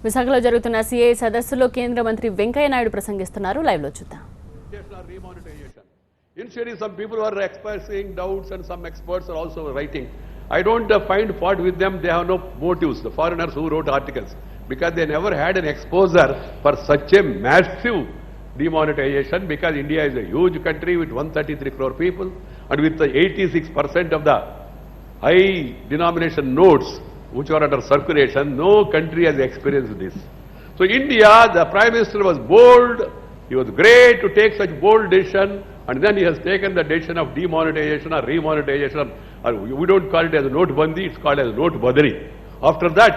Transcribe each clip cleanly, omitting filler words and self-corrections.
విశాఖలో జరుగుతున్న సిఐ సదస్సులో కేంద్ర మంత్రి వెంకయ్య నాయుడు ప్రసంగిస్తున్నారు. లైవ్ లో చూద్దాం. Initially, some people are expressing doubts and some experts are also writing. I don't find fault with them. They have no motives, the foreigners who wrote articles, because they never had an exposure for such a massive demonetization, because India is a huge country with 133 crore people and with the 86% of the high denomination notes which are under circulation. No country has experienced this. So India, the Prime Minister was bold, he was great to take such bold decision, and then he has taken the decision of demonetization or remonetization, or we don't call it as a note bandi, it's called as note badri. After that,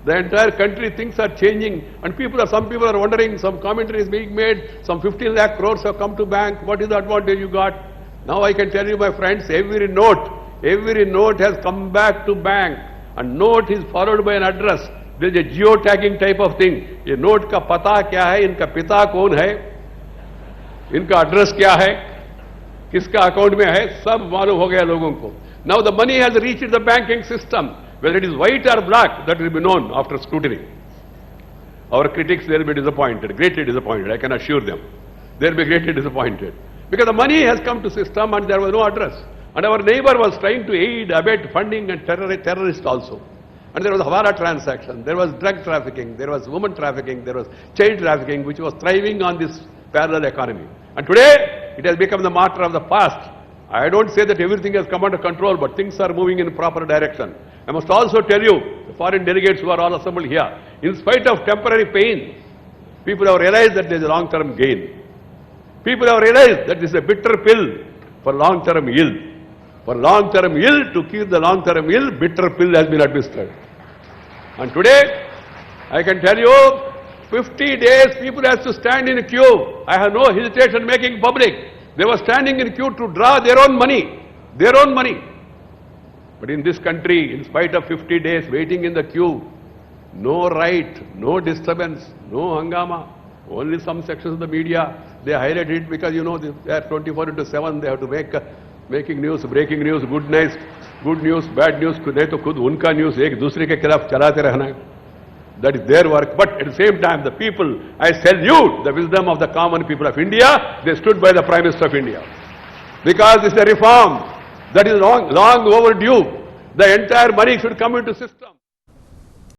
the entire country, things are changing, and some people are wondering, some commentary is being made, some 15 lakh crores have come to bank, what is the advantage you got? Now I can tell you, my friends, every note has come back to bank, and note is followed by an address. There is a geotagging type of thing. ये note का पता क्या है, इनका पिता कौन है, इनका address क्या है, किसका अकाउंट में है, सब मालूम हो गया लोगों को. Now the money has reached the banking system. Whether it is white or black, that will be known after scrutiny. Our critics, they will be disappointed, greatly disappointed, I can assure them. They will be greatly disappointed. Because the money has come to system and there was no address. And our neighbor was trying to aid, abet funding and terrorists also. And there was Hawala transaction, there was drug trafficking, there was woman trafficking, there was child trafficking, which was thriving on this parallel economy. And today, it has become the martyr of the past. I don't say that everything has come under control, but things are moving in proper direction. I must also tell you, the foreign delegates who are all assembled here, in spite of temporary pain, people have realized that there is a long-term gain. People have realized that this is a bitter pill for long-term ill. For long-term ill, to keep the long-term ill, bitter pill has been administered. And today, I can tell you, 50 days people have to stand in a queue. I have no hesitation making public. They were standing in queue to draw their own money. But in this country, in spite of 50 days waiting in the queue, no right, no disturbance, no hangama. Only some sections of the media, they highlight it because, you know, they are 24/7, they have to making news, breaking news, good news, bad news, नहीं तो खुद उनका news एक दूसरे के खिलाफ चलाते रहना है. That is their work. But at the same time, the people, I salute the wisdom of the common people of India. They stood by the Prime Minister of India. Because this is a reform that is long overdue. The entire money should come into system.